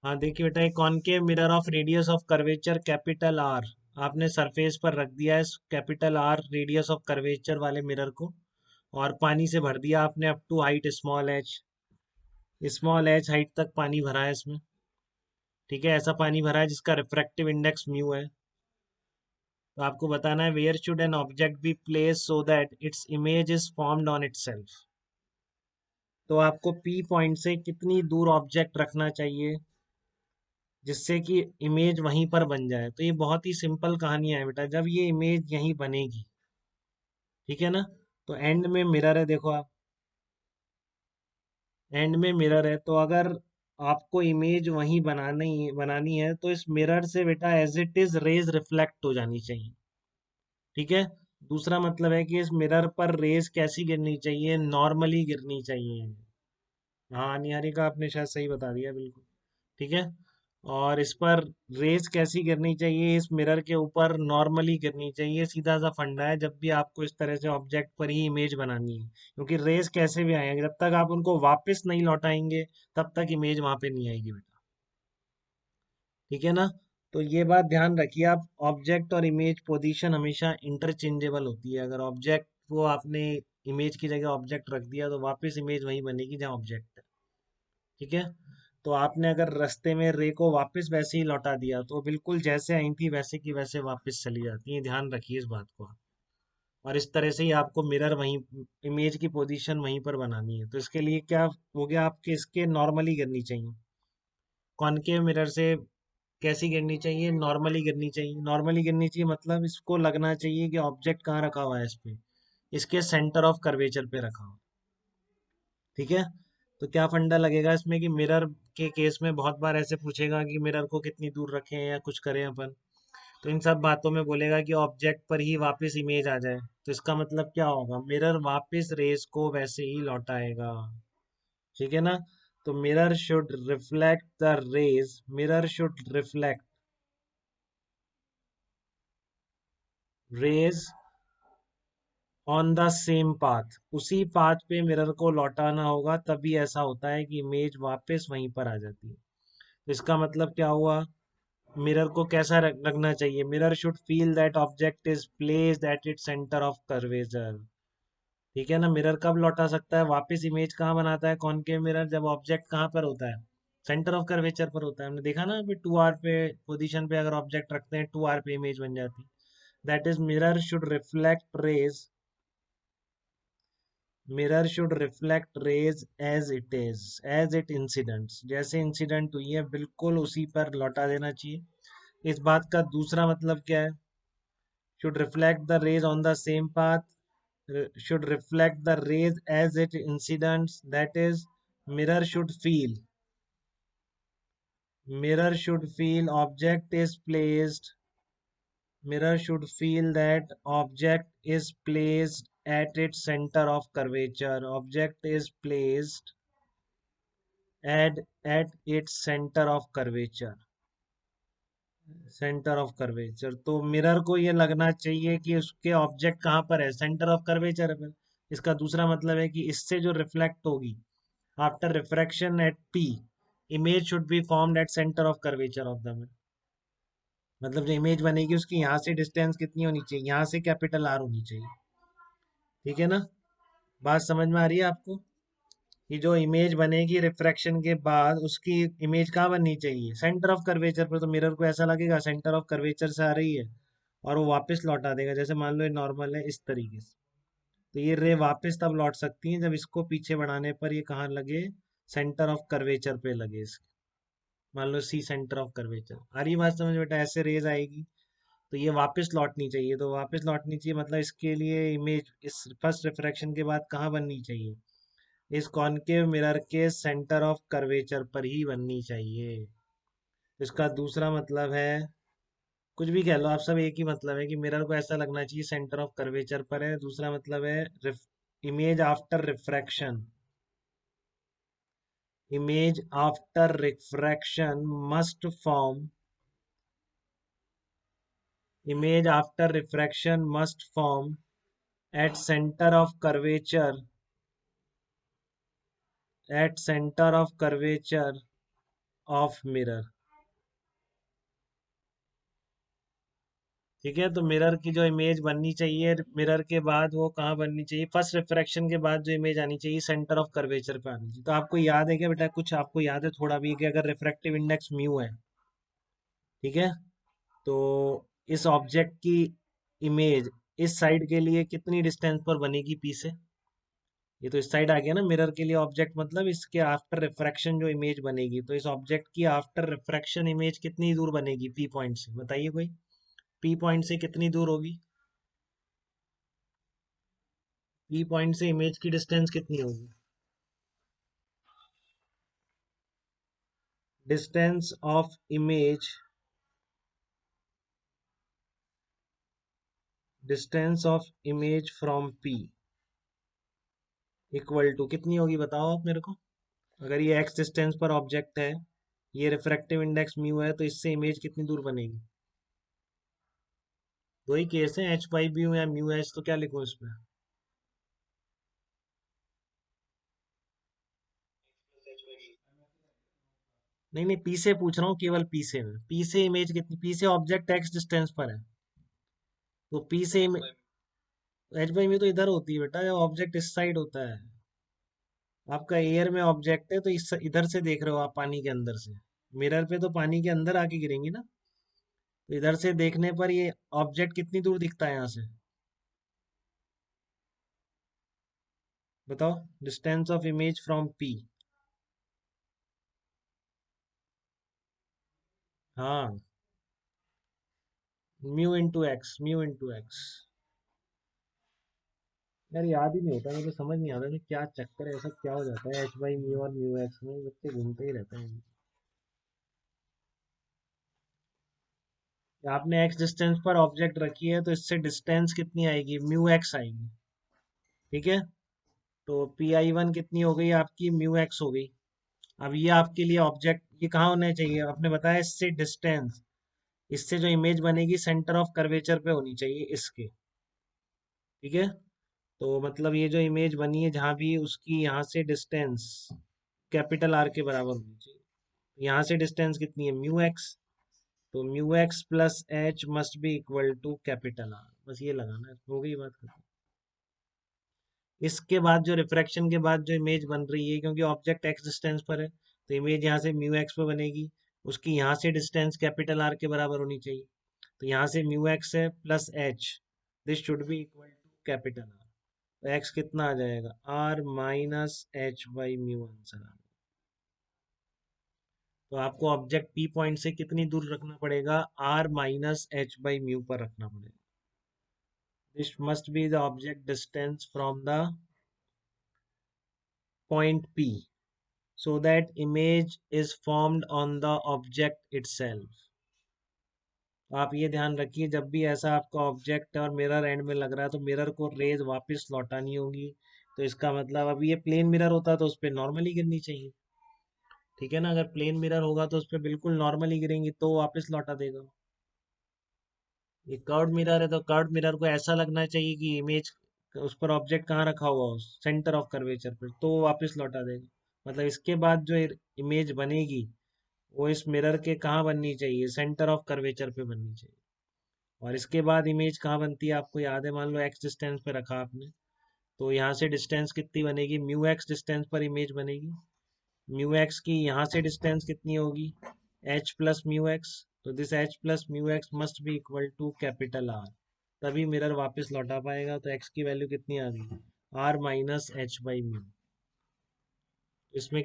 हाँ देखिए बेटा, एक concave mirror of radius of curvature capital R, आपने सरफेस पर रख दिया है capital R radius of curvature वाले मिरर को, और पानी से भर दिया आपने up to height small h height तक पानी भरा है इसमें। ठीक है, ऐसा पानी भरा है जिसका रिफ्रैक्टिव इंडेक्स म्यू है। तो आपको बताना है where should an object be place so that its image is formed on itself. तो आपको पी पॉइंट से कितनी दूर ऑब्जेक्ट रखना चाहिए जिससे कि इमेज वहीं पर बन जाए। तो ये बहुत ही सिंपल कहानी है बेटा, जब ये इमेज यहीं बनेगी, ठीक है ना, तो एंड में मिरर है, देखो आप, एंड में मिरर है, तो अगर आपको इमेज वहीं बनानी है तो इस मिरर से बेटा as it is rays reflect हो जानी चाहिए। ठीक है। दूसरा मतलब है कि इस मिरर पर रेज कैसी गिरनी चाहिए, नॉर्मली गिरनी चाहिए। हाँ निहारिका, आपने शायद सही बता दिया, बिल्कुल ठीक है। और इस पर रेज कैसी गिरनी चाहिए, इस मिरर के ऊपर नॉर्मली गिरनी चाहिए। सीधा सा फंडा है जब भी आपको इस तरह से ऑब्जेक्ट पर ही इमेज बनानी है, क्योंकि रेज कैसे भी आएंगे, जब तक आप उनको वापस नहीं लौटाएंगे तब तक इमेज वहां पे नहीं आएगी बेटा। ठीक है ना। तो ये बात ध्यान रखिए आप, ऑब्जेक्ट और इमेज पोजीशन हमेशा इंटरचेंजेबल होती है। अगर ऑब्जेक्ट को आपने इमेज की जगह ऑब्जेक्ट रख दिया तो वापस इमेज वहीं बनेगी जहाँ ऑब्जेक्ट है। ठीक है। तो आपने अगर रास्ते में रे को वापस वैसे ही लौटा दिया तो बिल्कुल जैसे आई थी वैसे की वैसे वापस चली जाती है, ध्यान रखिए इस बात को। और इस तरह से ही आपको मिरर वहीं, इमेज की पोजीशन वहीं पर बनानी है। तो इसके लिए क्या हो गया, आपके इसके नॉर्मली गिरनी चाहिए। कॉनकेव मिरर से कैसी गिरनी चाहिए, नॉर्मली गिरनी चाहिए। नॉर्मली गिरनी चाहिए मतलब इसको लगना चाहिए कि ऑब्जेक्ट कहाँ रखा हुआ है, इस पे, इसके सेंटर ऑफ कर्वेचर पे रखा हुआ। ठीक है। तो क्या फंडा लगेगा इसमें कि मिरर के केस में बहुत बार ऐसे पूछेगा कि मिरर को कितनी दूर रखें या कुछ करें अपन। तो इन सब बातों में बोलेगा कि ऑब्जेक्ट पर ही वापस इमेज आ जाए। तो इसका मतलब क्या होगा, मिरर वापस रेस को वैसे ही लौटाएगा। ठीक है ना। तो mirror should reflect the rays, mirror should reflect rays on the same path, उसी पाथ पे मिरर को लौटाना होगा, तभी ऐसा होता है कि इमेज वापस वहीं पर आ जाती है। तो इसका मतलब क्या हुआ, मिरर को कैसा रखना चाहिए, mirror should feel that object is placed at it centre of curvature. ठीक है ना। मिरर कब लौटा सकता है वापस इमेज, कहाँ बनाता है कॉनकेव मिरर, जब ऑब्जेक्ट कहाँ पर होता है, सेंटर ऑफ कर्वेचर पर होता है। हमने देखा ना अभी 2R पे पोजीशन पे अगर ऑब्जेक्ट रखते हैं 2R पे इमेज बन जाती है। That is mirror should reflect rays, mirror should reflect rays as it is, as it incidents, जैसे इंसिडेंट हुई है बिल्कुल उसी पर लौटा देना चाहिए। इस बात का दूसरा मतलब क्या है, should reflect the rays on the same path, should reflect the rays as it incidents, that is mirror should feel object is placed, mirror should feel that object is placed at its center of curvature, object is placed at its center of curvature, centre of curvature. तो mirror को ये लगना चाहिए कि उसके object कहाँ पर है, सेंटर ऑफ कर्वेचर पर। इसका दूसरा मतलब है कि इससे जो रिफ्लेक्ट होगी after refraction at P, image should be formed at centre of curvature of the mirror. मतलब जो इमेज बनेगी उसकी यहाँ से डिस्टेंस कितनी होनी चाहिए, यहाँ से कैपिटल आर होनी चाहिए। ठीक है ना। बात समझ में आ रही है आपको, कि जो इमेज बनेगी रिफ्रैक्शन के बाद उसकी इमेज कहाँ बननी चाहिए, सेंटर ऑफ कर्वेचर पर। तो मिरर को ऐसा लगेगा सेंटर ऑफ कर्वेचर से आ रही है, और वो वापस लौटा देगा। जैसे मान लो ये नॉर्मल है इस तरीके से, तो ये रे वापस तब लौट सकती है जब इसको पीछे बढ़ाने पर ये कहाँ लगे, सेंटर ऑफ कर्वेचर पे लगे इसके। मान लो सी सेंटर ऑफ कर्वेचर, आ रही बात समझ बेटा, ऐसे रेज आएगी तो ये वापस लौटनी चाहिए। तो वापस लौटनी चाहिए मतलब इसके लिए इमेज इस फर्स्ट रिफ्रैक्शन के बाद कहाँ बननी चाहिए, इस कॉनकेव मिरर के सेंटर ऑफ कर्वेचर पर ही बननी चाहिए। इसका दूसरा मतलब है, कुछ भी कह लो आप, सब एक ही मतलब है कि मिरर को ऐसा लगना चाहिए सेंटर ऑफ कर्वेचर पर है। दूसरा मतलब है image after refraction, image after refraction must form, image after refraction must form at centre of curvature, at centre of curvature of mirror. ठीक है, तो मिरर की जो इमेज बननी चाहिए, मिरर के बाद वो कहाँ बननी चाहिए, फर्स्ट रिफ्रैक्शन के बाद जो इमेज आनी चाहिए सेंटर ऑफ कर्वेचर पे आनी चाहिए। तो आपको याद है क्या बेटा, कुछ आपको याद है थोड़ा भी, कि अगर रिफ्रैक्टिव इंडेक्स म्यू है, ठीक है, तो इस ऑब्जेक्ट की इमेज इस साइड के लिए कितनी डिस्टेंस पर बनेगी पी से। ये तो इस साइड आ गया ना मिरर के लिए ऑब्जेक्ट, मतलब इसके आफ्टर रिफ्रैक्शन जो इमेज बनेगी, तो इस ऑब्जेक्ट की आफ्टर रिफ्रैक्शन इमेज कितनी दूर बनेगी पी पॉइंट से, बताइए कोई। पी पॉइंट से कितनी दूर होगी, पी पॉइंट से इमेज की डिस्टेंस कितनी होगी। Distance of image, distance of image from P equal to कितनी होगी, बताओ आप मेरे को। अगर ये एक्स डिस्टेंस पर ऑब्जेक्ट है, ये रिफ्रैक्टिव इंडेक्स म्यू है, तो इससे इमेज कितनी दूर बनेगी। दो ही केस है, एच बाई म्यू या म्यू एच, तो क्या लिखूं इसमें। नहीं नहीं, पी से पूछ रहा हूँ, केवल पी से में, पी से इमेज कितनी, पी से ऑब्जेक्ट एक्स डिस्टेंस पर है, तो पी से एच बाई म्यू तो इधर होती है बेटा, जब ऑब्जेक्ट इस साइड होता है। आपका एयर में ऑब्जेक्ट है, तो इस इधर से देख रहे हो आप, पानी के अंदर से। मिरर पे तो पानी के अंदर आके गिरेंगी ना, तो इधर से देखने पर ये ऑब्जेक्ट कितनी दूर दिखता है यहाँ से, बताओ। Distance of image from P. हाँ, mu into x, mu into x. यार याद ही नहीं होता, मुझे समझ नहीं आता कि क्या चक्कर है, ऐसा क्या हो जाता है एच बाई म्यू और म्यू एक्स में, बच्चे घूमते ही रहते हैं। आपने एक्स डिस्टेंस पर ऑब्जेक्ट रखी है, तो इससे डिस्टेंस कितनी आएगी, म्यू एक्स आएगी। ठीक है, तो पी आई वन कितनी हो गई आपकी, म्यू एक्स हो गई। अब ये आपके लिए ऑब्जेक्ट, ये कहाँ होने चाहिए, आपने बताया इससे डिस्टेंस, इससे जो इमेज बनेगी सेंटर ऑफ कर्वेचर पे होनी चाहिए इसके। ठीक है, तो मतलब ये जो इमेज बनी है जहाँ भी, उसकी यहाँ से डिस्टेंस कैपिटल आर के बराबर होनी चाहिए। यहाँ से डिस्टेंस कितनी है, म्यू एक्स, तो mu x plus h must be equal to capital R, बस ये लगाना है, हो गई बात खत्म। इसके बाद जो रिफ्रैक्शन के बाद जो इमेज बन रही है, क्योंकि ऑब्जेक्ट एक्स डिस्टेंस पर है, तो इमेज यहाँ से म्यू एक्स पे बनेगी, उसकी यहाँ से डिस्टेंस कैपिटल आर के बराबर होनी चाहिए। तो यहाँ से म्यू एक्स है plus h, this should be equal to capital R. तो एक्स कितना आ जाएगा, R minus h by mu answer आ। तो आपको ऑब्जेक्ट पी पॉइंट से कितनी दूर रखना पड़ेगा, R minus h by mu पर रखना पड़ेगा। This must be the object distance from the point P so that image is formed on the object itself। आप ये ध्यान रखिए, जब भी ऐसा आपका ऑब्जेक्ट और मिरर एंड में लग रहा है, तो मिरर को रेज वापस लौटानी होगी। तो इसका मतलब, अब ये प्लेन मिरर होता तो उस पर नॉर्मली गिरनी चाहिए, ठीक है ना, अगर प्लेन मिरर होगा तो उस पर बिल्कुल नॉर्मली गिरेंगी, तो वापस लौटा देगा। ये कर्व मिरर है, तो कर्व मिरर को ऐसा लगना चाहिए कि इमेज, उस पर ऑब्जेक्ट कहाँ रखा हुआ हो, सेंटर ऑफ कर्वेचर पर, तो वो वापस लौटा देगा। मतलब इसके बाद जो इमेज बनेगी, वो इस मिरर के कहाँ बननी चाहिए, सेंटर ऑफ कर्वेचर पे बननी चाहिए। और इसके बाद इमेज कहाँ बनती है, आपको याद है, मान लो एक्स डिस्टेंस पे रखा आपने, तो यहाँ से डिस्टेंस कितनी बनेगी, म्यू एक्स डिस्टेंस पर इमेज बनेगी। म्यू एक्स की यहाँ से डिस्टेंस कितनी होगी, एच प्लस म्यू एक्स, तो this h plus mu x must be equal to capital R, तभी मिरर वापस लौटा पाएगा। तो एक्स की वैल्यू कितनी आ गई, R minus h by mu. इसमें